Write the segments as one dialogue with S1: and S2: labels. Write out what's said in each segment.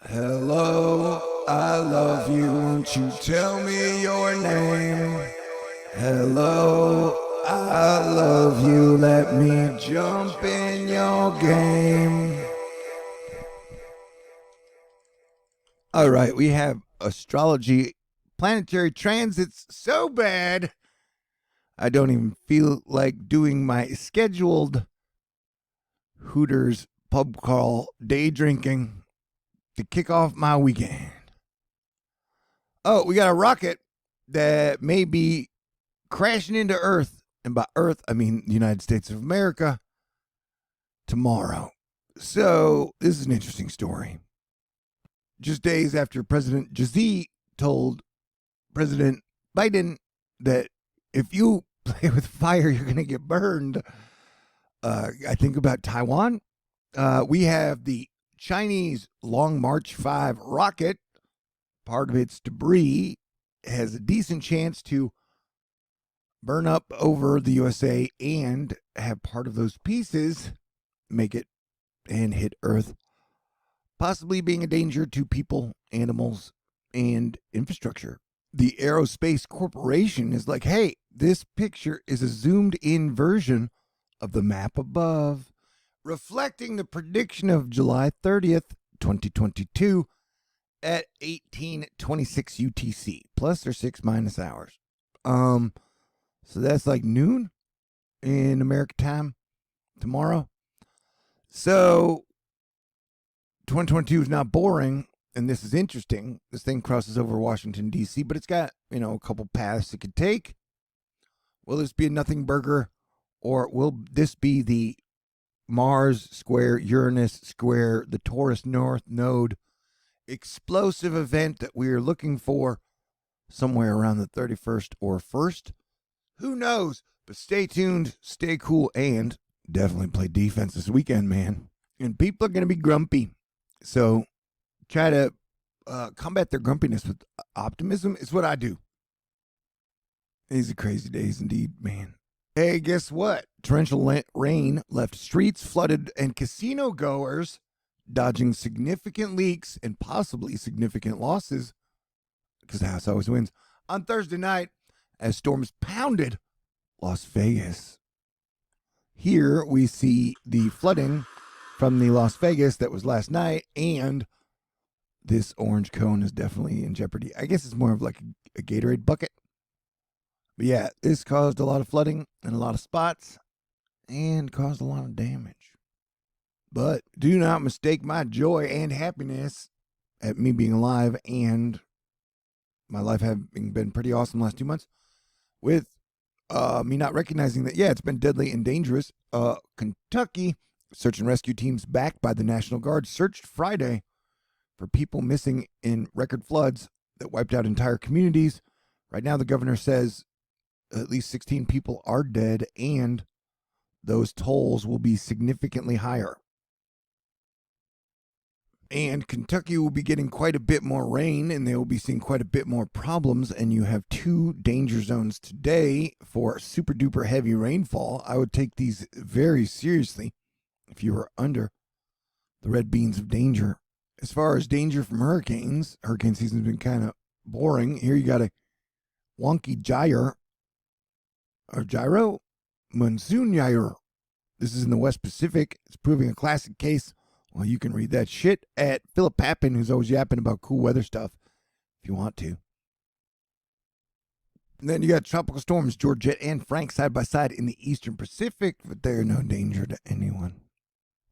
S1: Hello, I love you. Won't you tell me your name? Hello, I love you. Let me jump in your game. All right, we have astrology, planetary transits so bad, I don't even feel like doing my scheduled Hooters pub crawl day drinking to kick off my weekend. Oh, we got a rocket that may be crashing into Earth, and by Earth, I mean the United States of America, tomorrow. So, this is an interesting story. Just days after President Xi told President Biden that if you play with fire, you're going to get burned. I think about Taiwan. We have the Chinese Long March 5 rocket. Part of its debris has a decent chance to burn up over the USA and have part of those pieces make it and hit Earth, possibly being a danger to people, animals, and infrastructure. The Aerospace Corporation is like, hey, this picture is a zoomed in version of the map above, reflecting the prediction of July 30th, 2022 at 1826 UTC, plus or 6- hours. So that's like noon in American time tomorrow. So 2022 is not boring, and this is interesting. This thing crosses over Washington, D.C., but it's got, a couple paths it could take. Will this be a nothing burger, or will this be the Mars square, Uranus square, the Taurus North node explosive event that we are looking for somewhere around the 31st or 1st? Who knows? But stay tuned, stay cool, and definitely play defense this weekend, man. And people are going to be grumpy. So try to combat their grumpiness with optimism. It's what I do. These are crazy days indeed, man. Hey, guess what? Torrential rain left streets flooded and casino goers dodging significant leaks and possibly significant losses, because the house always wins, on Thursday night as storms pounded Las Vegas. Here we see the flooding from the Las Vegas that was last night, and this orange cone is definitely in jeopardy. I guess it's more of like a Gatorade bucket. But yeah, this caused a lot of flooding in a lot of spots and caused a lot of damage. But do not mistake my joy and happiness at me being alive and my life having been pretty awesome the last 2 months with me not recognizing that, yeah, it's been deadly and dangerous. Kentucky search and rescue teams backed by the National Guard searched Friday for people missing in record floods that wiped out entire communities. Right now, the governor says at least 16 people are dead, and those tolls will be significantly higher. And Kentucky will be getting quite a bit more rain, and they will be seeing quite a bit more problems. And you have 2 danger zones today for super duper heavy rainfall. I would take these very seriously if you were under the red beans of danger. As far as danger from hurricanes, hurricane season's been kind of boring. Here you got a wonky gyro, monsoon gyro. This is in the West Pacific. It's proving a classic case. Well, you can read that shit at Philip Pappin, who's always yapping about cool weather stuff, if you want to. And then you got tropical storms, Georgette and Frank, side by side in the Eastern Pacific, but they're no danger to anyone.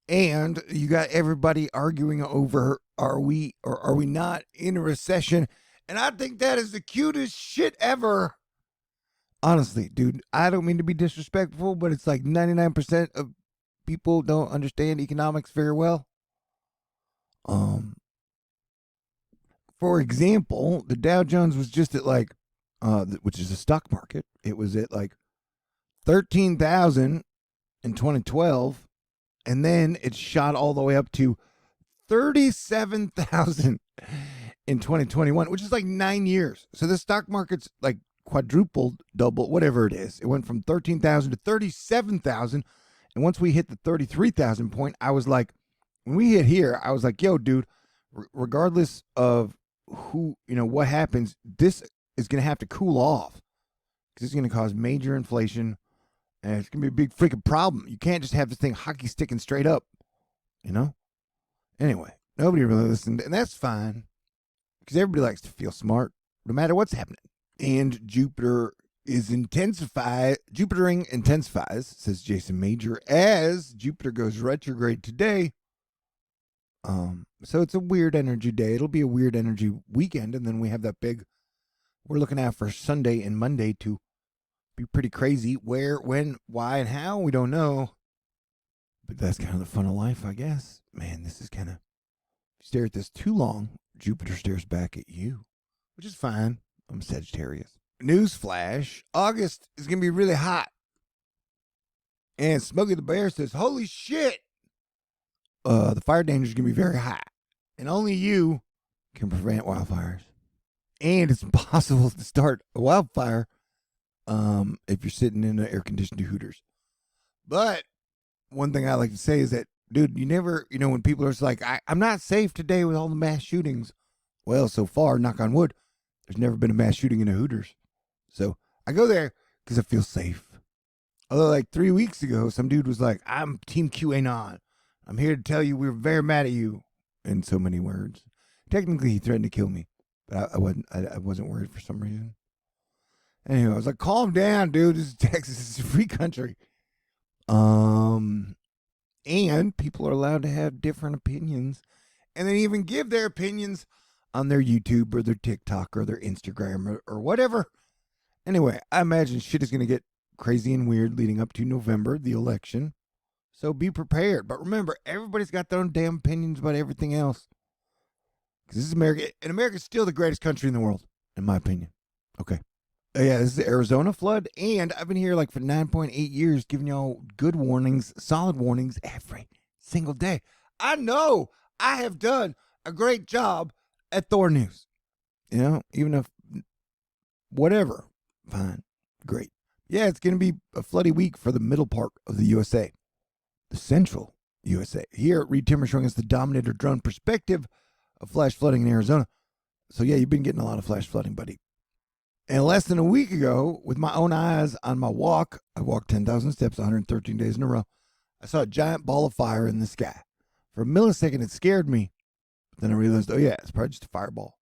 S1: And you got everybody arguing over, are we or are we not in a recession? And I think that is the cutest shit ever. Honestly, dude, I don't mean to be disrespectful, but it's like 99% of people don't understand economics very well. For example, the Dow Jones was just at like, which is a stock market. It was at like 13,000 in 2012, and then it shot all the way up to 37,000 in 2021, which is like 9 years. So the stock market's like quadrupled, double, whatever it is. It went from 13,000 to 37,000. And once we hit the 33,000 point, I was like, when we hit here, I was like, yo, dude, regardless of what happens, this is going to have to cool off because it's going to cause major inflation and it's going to be a big freaking problem. You can't just have this thing hockey sticking straight up, Anyway, nobody really listened, and that's fine because everybody likes to feel smart no matter what's happening. And Jupitering intensifies, says Jason Major, as Jupiter goes retrograde today. So it's a weird energy day. It'll be a weird energy weekend, and then we have that we're looking out for Sunday and Monday to be pretty crazy. Where, when, why, and how, we don't know. But that's kind of the fun of life, I guess. Man, this is kind of, if you stare at this too long, Jupiter stares back at you, which is fine. I'm Sagittarius. Newsflash, August is going to be really hot. And Smokey the Bear says, holy shit, the fire danger is going to be very high. And only you can prevent wildfires. And it's impossible to start a wildfire if you're sitting in an air-conditioned Hooters. But one thing I like to say is that, dude, you never, when people are just like, I'm not safe today with all the mass shootings. Well, so far, knock on wood, there's never been a mass shooting in a Hooters. So I go there because I feel safe. Although like 3 weeks ago, some dude was like, I'm Team QAnon. I'm here to tell you we're very mad at you. In so many words. Technically, he threatened to kill me. But I wasn't worried for some reason. Anyway, I was like, calm down, dude. This is Texas. This is a free country. And people are allowed to have different opinions. And then even give their opinions on their YouTube or their TikTok or their Instagram or whatever. Anyway, I imagine shit is going to get crazy and weird leading up to November, the election. So be prepared. But remember, everybody's got their own damn opinions about everything else. Because this is America. And America's still the greatest country in the world, in my opinion. Okay. Yeah, this is the Arizona flood. And I've been here like for 9.8 years giving y'all good warnings, solid warnings every single day. I know I have done a great job at Thor News. Even if whatever. Fine. Great. Yeah, it's going to be a floody week for the middle part of the USA. The central USA. Here at Reed Timmer showing us the Dominator drone perspective of flash flooding in Arizona. So yeah, you've been getting a lot of flash flooding, buddy. And less than a week ago, with my own eyes on my walk, I walked 10,000 steps 113 days in a row. I saw a giant ball of fire in the sky. For a millisecond, it scared me. But then I realized, oh yeah, it's probably just a fireball.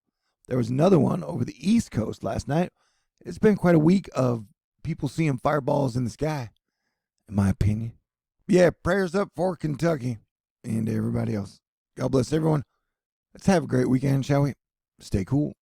S1: There was another one over the East Coast last night. It's been quite a week of people seeing fireballs in the sky, in my opinion. Yeah, prayers up for Kentucky and everybody else. God bless everyone. Let's have a great weekend, shall we? Stay cool.